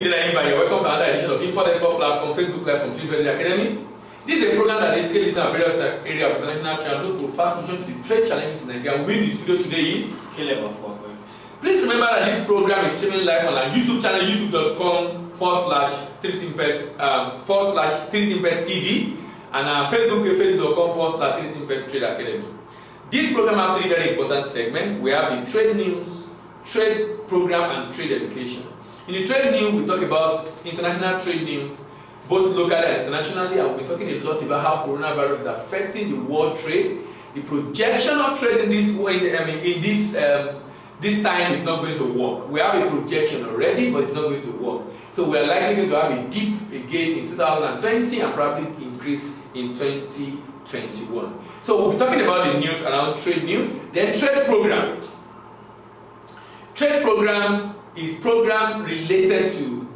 Welcome to another edition of Import-Export Platform, Facebook Live from Trinity Academy. This is a program that educates listeners in various areas of international channels to fast mission to the trade challenges in Nigeria. With the studio today is Caleb. Please remember that this program is streaming live on our YouTube channel, youtube.com/3thinkpers TV, and our Facebook page, facebook.com/3thinkpers Academy. This program has three very important segments. We have the trade news, trade program, and trade education. In the trade news, we talk about international trade news, both locally and internationally, and we'll be talking a lot about how coronavirus is affecting the world trade. The projection of trade in this this time is not going to work. We have a projection already, but it's not going to work. So we are likely going to have a dip again in 2020 and probably increase in 2021. So we'll be talking about the news around trade news, then trade program. Trade programs is program related to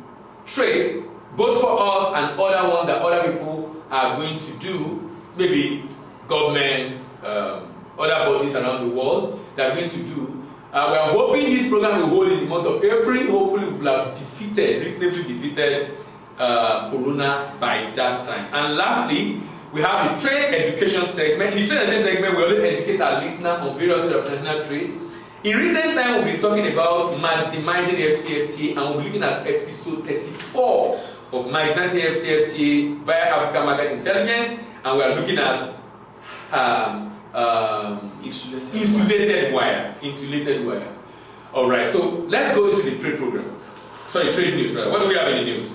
trade, both for us and other ones that other people are going to do, maybe government, other bodies around the world that are going to do. We are hoping this program will hold in the month of April. Hopefully we will have reasonably defeated Corona by that time. And lastly, we have the trade education segment. In the trade education segment, we always educate our listeners on various international trade. In recent time, we'll be talking about maximizing the FCFTA, and we'll be looking at episode 34 of maximizing the FCFTA via African Market Intelligence, and we are looking at insulated wire. All right, so let's go into the trade program. Sorry, trade news. What do we have in the news?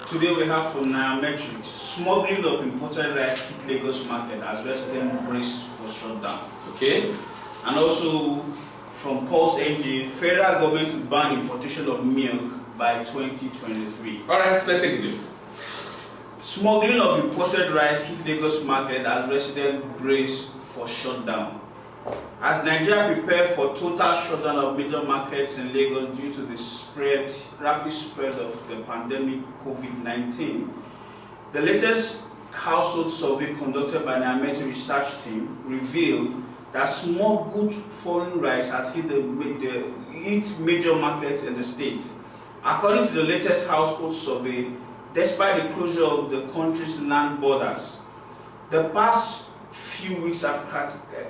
Today we have from Nairametrics, smuggling of imported rice hit Lagos market as residents brace for shutdown. Okay. And also from Pulse Engine, federal government to ban importation of milk by 2023. All right, let's take the news. Smuggling of imported rice hit Lagos market as residents brace for shutdown. As Nigeria prepared for total shutdown of major markets in Lagos due to the rapid spread of the pandemic COVID-19, the latest household survey conducted by the Nairametrics research team revealed that smuggled foreign rice has hit major markets in the state. According to the latest household survey, despite the closure of the country's land borders, the past few weeks have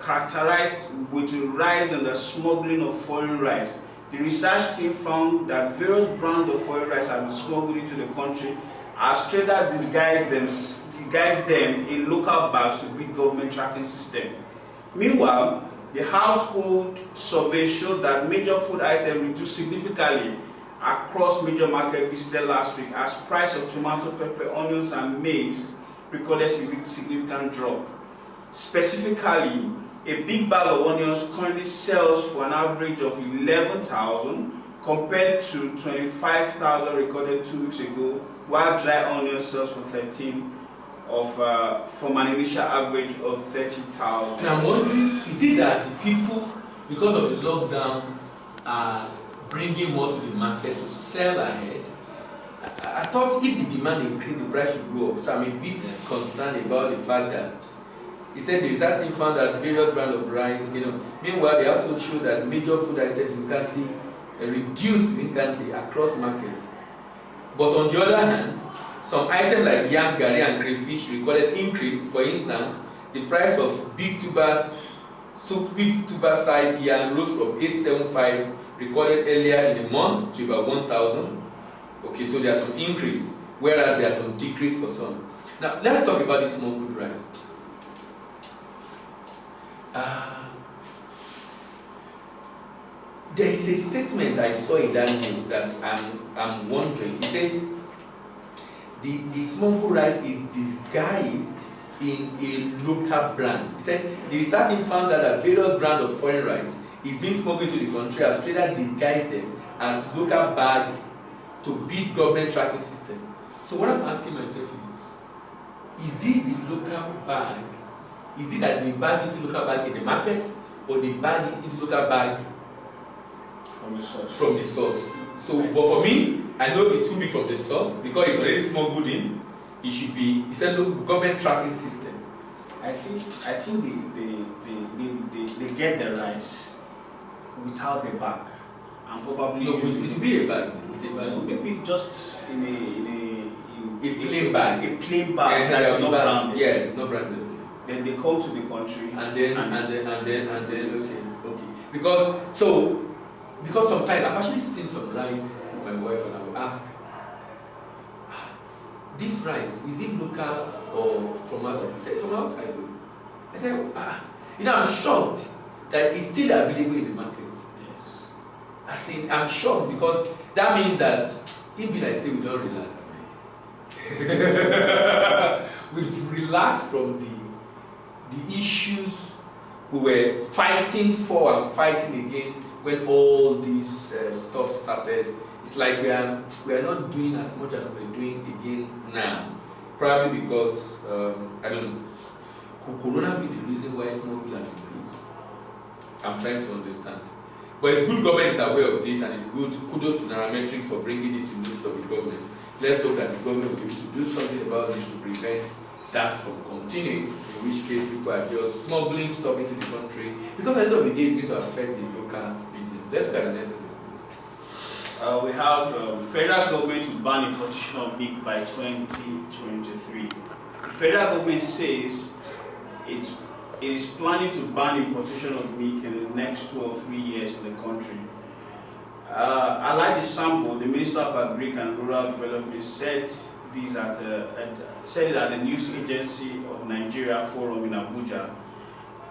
characterized with a rise in the smuggling of foreign rice. The research team found that various brands of foreign rice have been smuggled into the country as traders disguise them in local bags to beat government tracking system. Meanwhile, the household survey showed that major food items reduced significantly across major markets visited last week as price of tomato, pepper, onions, and maize recorded significant drop. Specifically, a big bag of onions currently sells for an average of 11,000 compared to 25,000 recorded 2 weeks ago, while dry onions sells for 13 from an initial average of 30,000. I'm wondering, is it that the people, because of the lockdown, are bringing more to the market to sell ahead? I thought if the demand increased, the price should go up. So I'm a bit concerned about the fact that he said the research team found that various brands of rice, meanwhile they also showed that major food items significantly reduced significantly across markets. But on the other hand, some items like yam, gari, and crayfish recorded increase. For instance, the price of big tuber size yam rose from 875 recorded earlier in the month to about 1,000. Okay, so there's some increase, whereas there's some decrease for some. Now, let's talk about the smuggled rice. There is a statement I saw in that news that I'm wondering. It says the smuggled rice is disguised in a local brand. He said the research team found that a various brand of foreign rice is being smuggled to the country as traders disguise them as local bag to beat government tracking system. So what I'm asking myself is it the local bag? Is it that they bag into local bag in the market, or they bag it into local bag from the source? So, but for me, I know it should be from the source because it's already smuggled in. It should be. It's a government tracking system. I think they get the rice without the bag. and probably No, it will be a bag. Maybe just in a plain bag. A plain bag that is not branded. Yeah, it's not branded. Then they come to the country and then okay. Because sometimes I've actually seen some rice with my wife and I will ask, this rice, is it local or from outside? She said, from outside. I said, I'm shocked that it's still available in the market. Yes. I'm shocked because that means that even I say we don't relax, we've relaxed from the issues we were fighting for and fighting against when all this stuff started. It's like we are not doing as much as we're doing again now. Probably because I don't know. Could Corona be the reason why smuggling has increased? I'm trying to understand. But it's good government is aware of this, and it's good. Kudos to Nairametrics for bringing this to news of the government. Let's hope that the government will be able to do something about this to prevent that from continuing. In which case, people are just smuggling stuff into the country, because at the end of the day, it's going to affect the local business. Let's look at the next business. We have federal government to ban importation of milk by 2023. The federal government says it is planning to ban importation of milk in the next 2 or 3 years in the country. Alhaji Sambo, the Minister of Agric and Rural Development, said this at the News Agency of Nigeria Forum in Abuja.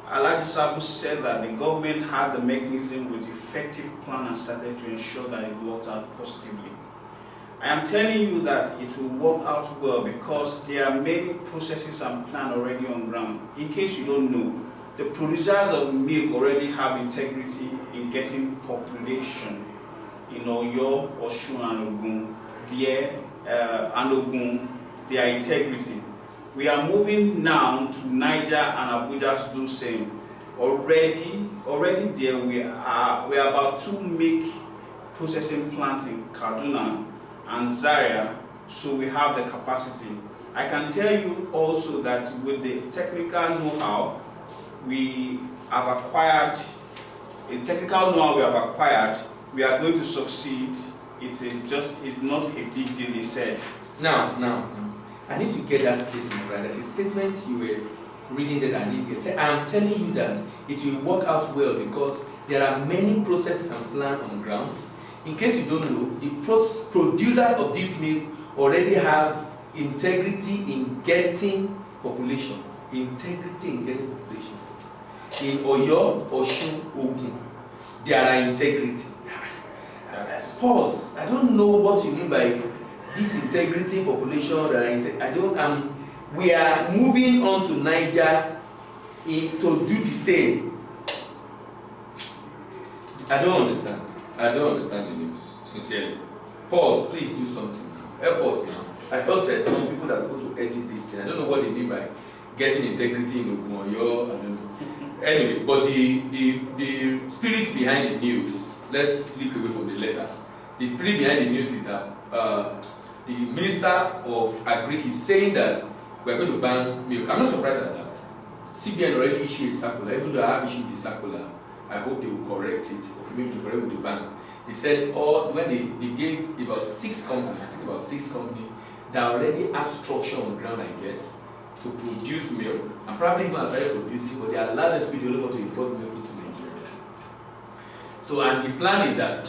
Alhaji Sambo said that the government had the mechanism with effective plan and started to ensure that it worked out positively. I am telling you that it will work out well because there are many processes and plans already on ground. In case you don't know, the producers of milk already have integrity in getting population in Oyo, Osun and Ogun, their integrity. We are moving now to Niger and Abuja to do the same. Already there we are about 2 milk processing plants in Kaduna and Zaria, so we have the capacity. I can tell you also that with the technical know-how we have acquired, we are going to succeed. It's not a big deal, he said. Now, I need to get that statement right. There's a statement you were reading that I didn't get. I'm telling you that it will work out well because there are many processes and plans on ground. In case you don't know, the producers of this milk already have integrity in getting population. Integrity in getting population. In Oyo, Osun, Ogun, there are integrity. Pause. I don't know what you mean by this integrity population. We are moving on to Niger to do the same. I don't understand the news, sincerely. Pause, please do something now. Help us now. I thought there's some people that are supposed to edit this thing. I don't know what they mean by getting integrity in Ogumoyo. I don't know. Anyway, but the spirit behind the news, let's look away from the letter. The spirit behind the news is that the Minister of Agric is saying that we're going to ban milk. I'm not surprised at that. CBN already issued a circular. Even though I have issued the circular, I hope they will correct it. Okay, maybe they correct with the ban. They said, when they gave about 6 companies, that already have structure on ground, I guess, to produce milk, and probably even started producing, but they allowed them to be the only one to import milk into Nigeria. So, and the plan is that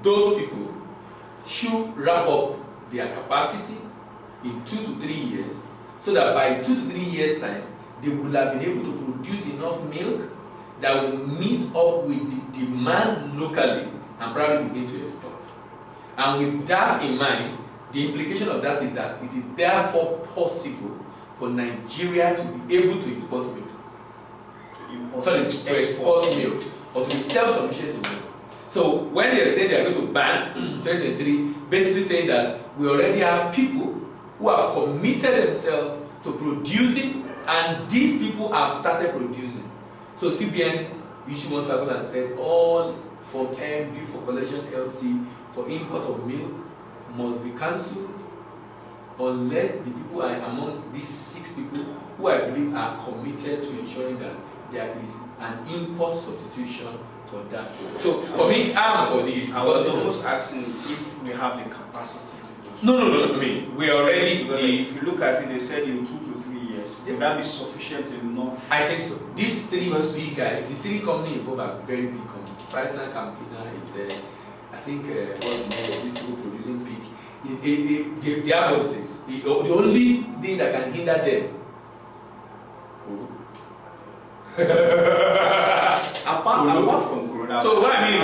those people should wrap up their capacity in 2 to 3 years, so that by 2 to 3 years' time, they would have been able to produce enough milk that will meet up with the demand locally and probably begin to export. And with that in mind, the implication of that is that it is therefore possible for Nigeria to be able to import milk. To export milk, or to be self-sufficient in milk. So when they say they are going to ban 2023, basically saying that we already have people who have committed themselves to producing, and these people have started producing. So CBN issued one circular and said all Form M, B for collection, LC for import of milk must be cancelled unless the people are among these 6 people who I believe are committed to ensuring that there is an import substitution for that. So for me, I'm for the. I was almost asking if we have the capacity to do so. No. I mean, we already. If you look at it, they said in 2 to 3 years. Would that be sufficient enough? I think so. These three big guys, the three companies involved are very big companies. Chrysler, Campina is there. I think what's the name of these people producing pig? They have other things. The only thing that can hinder them. apart from Corona. So what I mean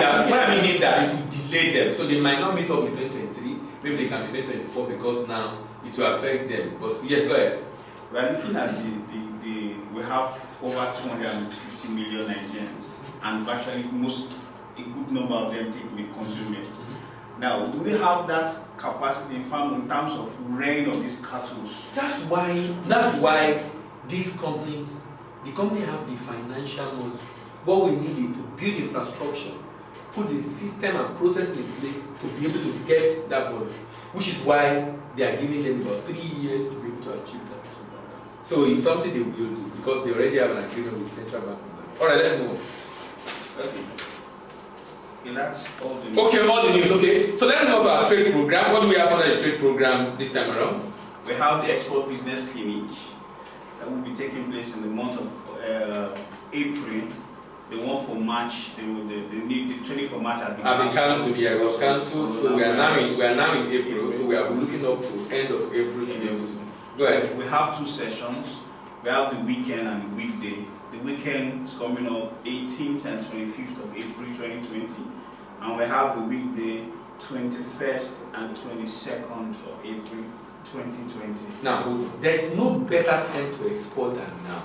is that it will delay them. So they might not meet up with 2023. Maybe they can be 2024 because now it will affect them. But yes, go ahead. We are looking at we have over 250 million Nigerians, and virtually a good number of them take consume it. Now, do we have that capacity in terms of reign of these cattle? That's why these companies, the company have the financial muscle. What we need is to build infrastructure, put the system and process in place to be able to get that volume, which is why they are giving them about 3 years to be able to achieve that. So it's something they will do because they already have an agreement with Central Bank. All right, let's move on. Okay. Okay, that's all the news. Okay, all the news. Okay, so let's go to our trade program. What do we have under the trade program this time around? We have the Export Business Clinic that will be taking place in the month of April. The one for March, the training for March has been cancelled. Yeah, it was cancelled. So we are now in April. So we are looking up to end of April to be able to. Go ahead. We have 2 sessions. We have the weekend and the weekday. The weekend is coming up 18th and 25th of April 2020, and we have the weekday 21st and 22nd of April 2020. Now, there is no better time to export than now.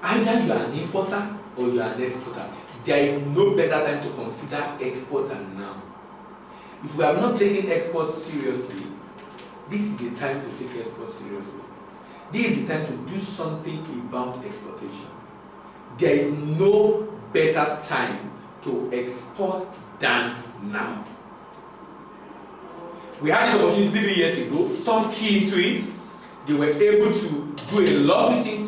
Either you are an importer or you are an exporter. There is no better time to consider export than now. If we have not taken export seriously, this is the time to take export seriously. This is the time to do something about exportation. There is no better time to export than now. We had this opportunity 3 years ago. Some key into it. They were able to do a lot with it.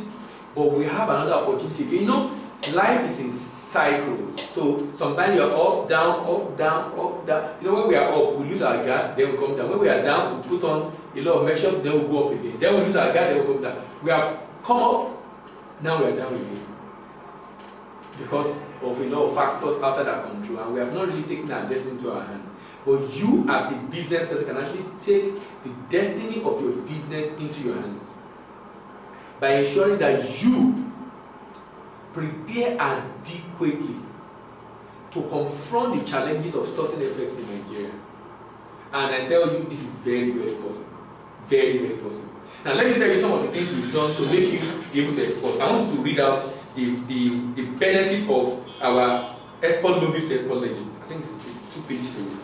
But we have another opportunity. You know, life is in cycles. So sometimes you're up, down, up, down, up, down. You know, when we are up, we lose our guard, then we come down. When we are down, we put on a lot of measures, then we go up again. Then we lose our guard, then we come down. We have come up, now we are down again. Because of a lot of factors outside our control, and we have not really taken our destiny into our hands. But you, as a business person, can actually take the destiny of your business into your hands by ensuring that you prepare adequately to confront the challenges of sourcing effects in Nigeria. And I tell you, this is very, very possible. Very, very possible. Now, let me tell you some of the things we've done to make you be able to export. I want you to read out the benefit of our export novice to export legend. I think it's 2 pages away.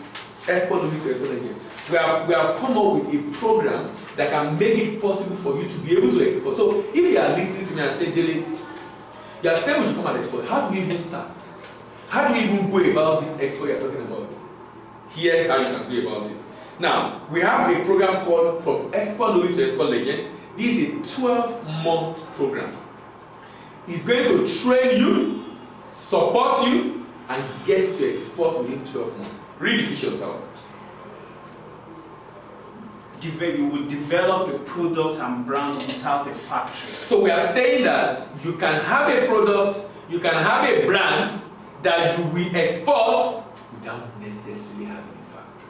Export novice to export legend. We have come up with a program that can make it possible for you to be able to export. So if you are listening to me and say, Dele, you are saying we should come and export, how do we even start? How do we even go about this export you are talking about? Here, how you can go about it. Now, we have a program called From Export Novice to Export Legend. This is a 12-month program. It's going to train you, support you, and get to export within 12 months. Read the features out. You will develop a product and brand without a factory. So we are saying that you can have a product, you can have a brand that you will export without necessarily having a factory.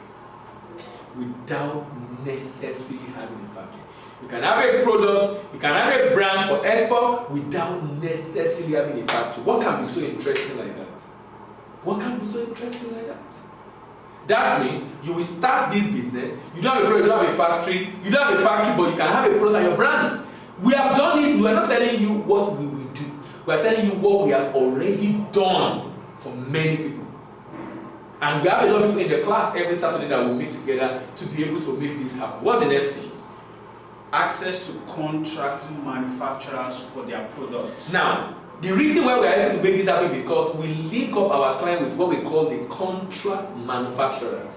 Without necessarily having a factory. You can have a product, you can have a brand for export without necessarily having a factory. What can be so interesting like that? What can be so interesting like that? That means you will start this business, you don't have a product, you don't have a factory, but you can have a product and your brand. We have done it, we are not telling you what we will do. We are telling you what we have already done for many people. And we have a lot of people in the class every Saturday that we meet together to be able to make this happen. What's the next thing? Access to contract manufacturers for their products. Now, the reason why we are able to make this happen is because we link up our client with what we call the contract manufacturers.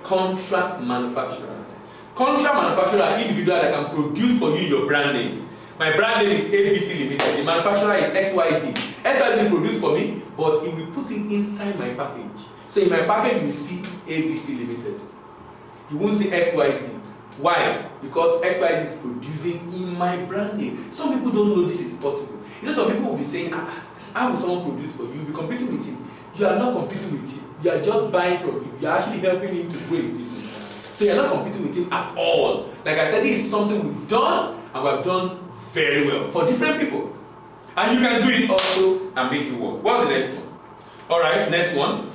Contract manufacturers. Contract manufacturers are individuals that can produce for you your brand name. My brand name is ABC Limited. The manufacturer is XYZ. XYZ produce for me, but it will put it inside my package. So in my package, you see ABC Limited. You won't see XYZ. Why? Because XYZ is producing in my brand name. Some people don't know this is possible. You know, some people will be saying, how will someone produce for you? You'll be competing with him. You are not competing with him. You are just buying from him. You are actually helping him to grow his business. So you are not competing with him at all. Like I said, this is something we've done, and we have done very well for different people. And you can do it also and make it work. What's the next one? Alright, next one.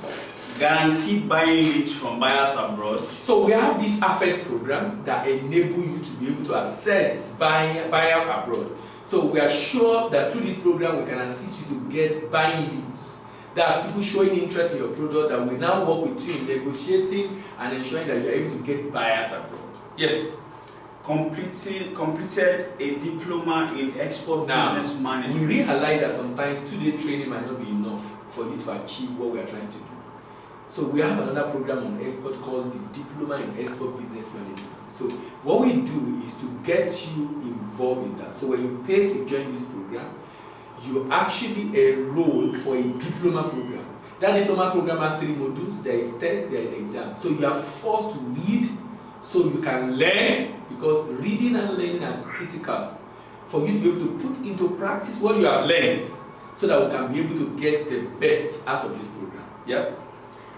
Guaranteed buying leads from buyers abroad. So we have this affect program that enable you to be able to access buyer abroad. So we are sure that through this program we can assist you to get buying leads. That's people showing interest in your product that will now work with you in negotiating and ensuring that you are able to get buyers abroad. Yes. Completed a diploma in export business management. We realize that sometimes 2-day training might not be enough for you to achieve what we are trying to do. So we have another program on export called the Diploma in Export Business Management. So what we do is to get you involved in that. So when you pay to join this program, you actually enroll for a diploma program. That diploma program has 3 modules. There is test, there is exam. So you are forced to read so you can learn, because reading and learning are critical for you to be able to put into practice what you have learned, so that we can be able to get the best out of this program. Yeah.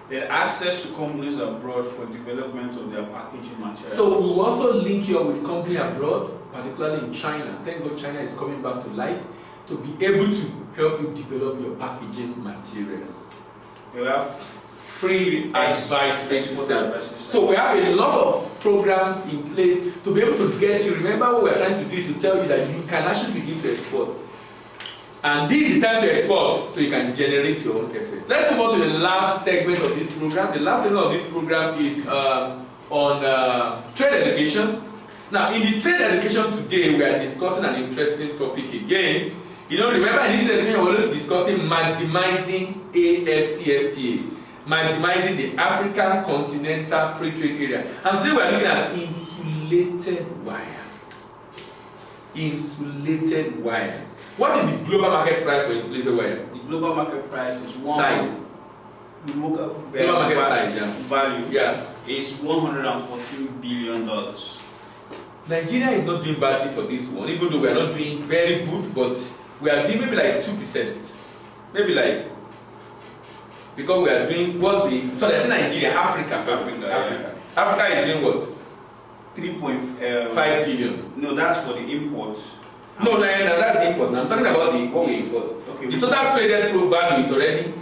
Then access to companies abroad for development of their packaging materials. So we will also link you up with company abroad, particularly in China. Thank God China is coming back to life to be able to help you develop your packaging materials. We have free advice. advice. So we have a lot of programs in place to be able to get you. Remember, what we are trying to do is to tell you that you can actually begin to export. And this is the time to export, so you can generate your own efforts. Let's move on to the last segment of this program. The last segment of this program is on trade education. Now, in the trade education today, we are discussing an interesting topic again. You know, remember in this trade education, we're always discussing maximizing AFCFTA, maximizing the African Continental Free Trade Area. And today we are looking at insulated wires. Insulated wires. What is the global market price for insulated wires? The global market price is size. The global market size, yeah. Value is $114 billion. Nigeria is not doing badly for this one, even though we are not doing very good, but we are doing maybe like 2%. Maybe like, because we are doing so that's Nigeria, Africa. Africa is doing what? 3.5 billion. No, that's for the imports. No, that's the import. Now I'm talking about what we import. Okay, the total traded value is already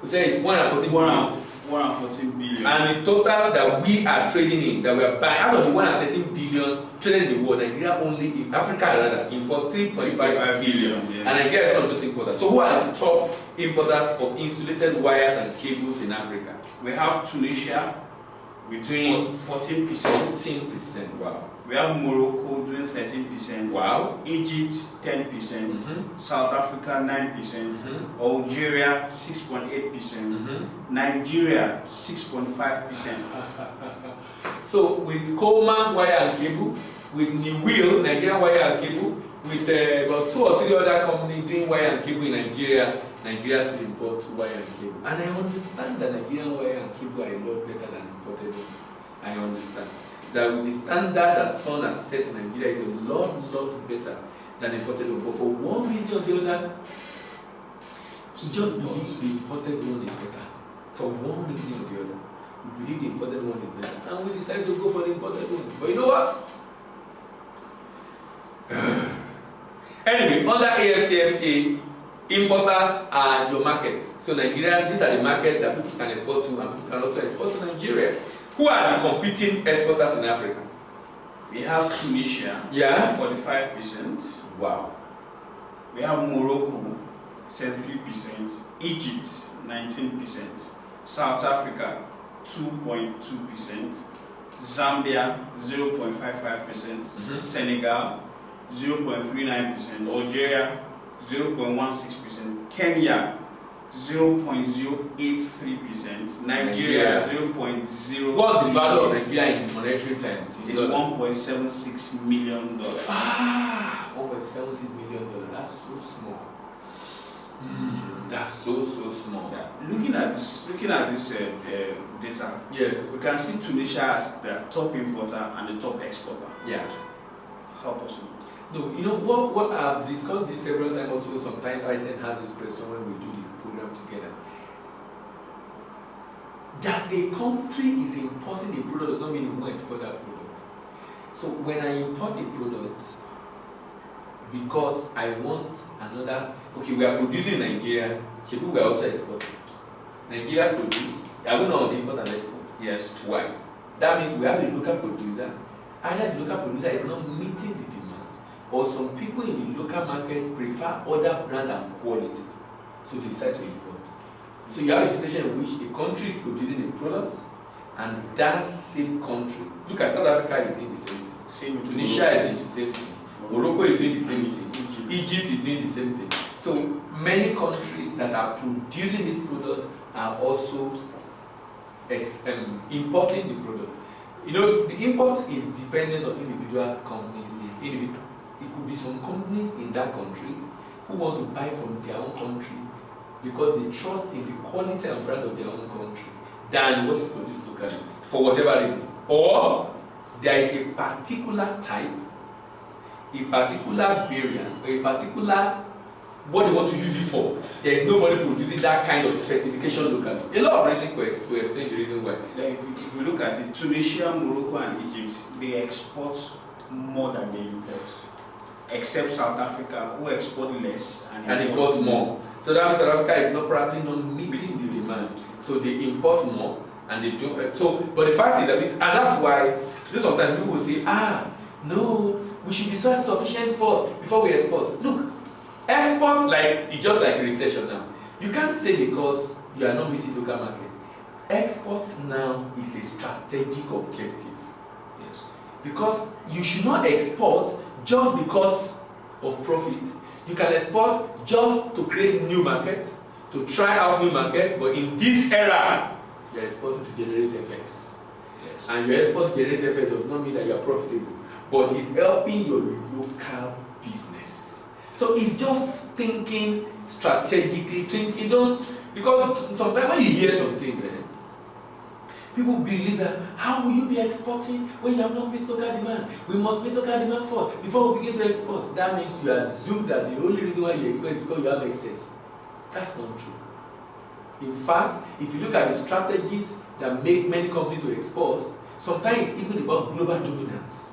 we say it's 114 billion. And the total that we are trading in, that we are buying, out of the 113 billion traded in the world, Nigeria only, Africa rather, import 3.5 billion. Yeah. And Nigeria is one of those importers. So who are the top importers of insulated wires and cables in Africa? We have Tunisia doing 14%. 14%, wow. We have Morocco doing 13%. Wow. Egypt 10%. South Africa 9%. Algeria 6.8%. Nigeria 6.5%. So with Coleman's wire and cable, with New Wheel, Nigerian wire and cable, with about 2 or 3 other companies doing wire and cable in Nigeria, Nigeria still import wire and cable. And I understand that Nigerian wire and cable are a lot better than imported ones. I understand that with the standard that Sun has set in Nigeria is a lot better than imported one. But for one reason or the other, we just believe the imported one is better. For one reason or the other, we believe the imported one is better. And we decided to go for the imported one. But you know what? Anyway, under AFCFTA, importers are your market. So Nigeria, these are the market that people can export to, and people can also export to Nigeria. Who are the competing exporters in Africa? We have Tunisia, 45%. Wow. We have Morocco, 33%. Egypt, 19%. South Africa, 2.2%. Zambia, 0.55%. Senegal, 0.39%. Algeria, 0.16%. Kenya, 0.083%. Nigeria 0.0. What's the value of Nigeria in monetary terms? It's $1.76 million. Ah, $1.76 million. That's so small. That's so small. Yeah. Looking at this data, yes, we can see Tunisia as the top importer and the top exporter. Yeah. How possible? No, you know what I've discussed this several times also. Sometimes I has this question when we do the program together. That a country is importing a product does not mean it won't export that product. So when I import a product because I want another, okay, we are producing in Nigeria, we are also exporting. Nigeria produce, are we not import and export? Yes. Why? That means we have a local producer. Either the local producer is not meeting the demand, or some people in the local market prefer other brand and quality, so they decide to import. So you have a situation in which a country is producing a product, and that same country, look at South Africa is doing the same thing. Tunisia is doing the same thing. Morocco is doing the same thing. Egypt is doing the same thing. So many countries that are producing this product are also importing the product. You know, the import is dependent on individual companies. It could be some companies in that country who want to buy from their own country because they trust in the quality and brand of their own country than what is produced locally, for whatever reason. Or there is a particular type, a particular variant, or a particular what they want to use it for. There is nobody producing that kind of specification locally. A lot of reasons to explain the reason why. If you look at it, Tunisia, Morocco, and Egypt, they export more than they import. Except South Africa, who export less and import more. So that means South Africa is probably not meeting the demand. So they import more and they don't. But the fact is that, and that's why sometimes people will say, no, we should be self-sufficient first before we export. Look, export it's just like a recession now. You can't say because you are not meeting local market. Export now is a strategic objective. Yes. Because you should not export just because of profit. You can export just to create new market, to try out new market, but in this era, you are exporting to generate effects. Yes. And your export to generate effects does not mean that you are profitable, but it's helping your local business. So it's just thinking strategically, because sometimes when you hear some things, people believe that how will you be exporting when you have not met local demand? We must meet local demand first before we begin to export. That means you assume that the only reason why you export is because you have excess. That's not true. In fact, if you look at the strategies that make many companies to export, sometimes it's even about global dominance.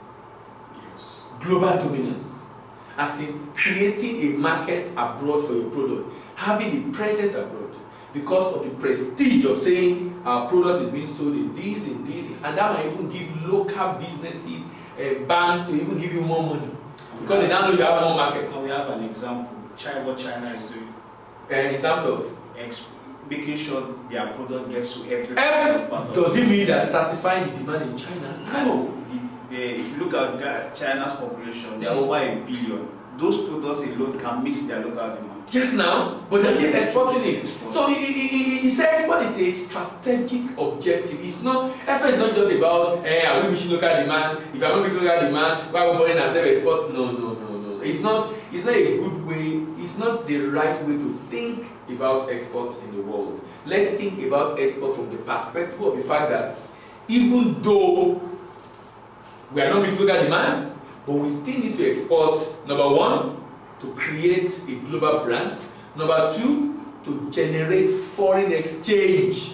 Yes. Global dominance. As in creating a market abroad for your product, having a presence abroad. Because of the prestige of saying our product is being sold in this, and that might even give local businesses, banks to even give you more money. Because they now know you have more market. And we have an example, what China is doing. In terms of making sure their product gets to every part. Does it mean that satisfying the demand in China? No. If you look at China's population, they are over 1 billion. Those products alone can meet their local demand. Yes, now, but they're exporting it. So it's export is a strategic objective. Export is not just about are we meeting local demand? If I'm not meeting local demand, why are we burning ourselves export? No. It's not a good way, it's not the right way to think about export in the world. Let's think about export from the perspective of the fact that even though we are not meeting local demand, but we still need to export, number one, to create a global brand. Number two, to generate foreign exchange.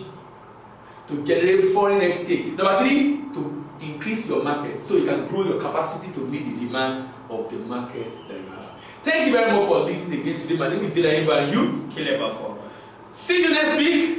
Number three, to increase your market so you can grow your capacity to meet the demand of the market that you have. Thank you very much for listening again today. My name is Dila and you. Kileba for. See you next week.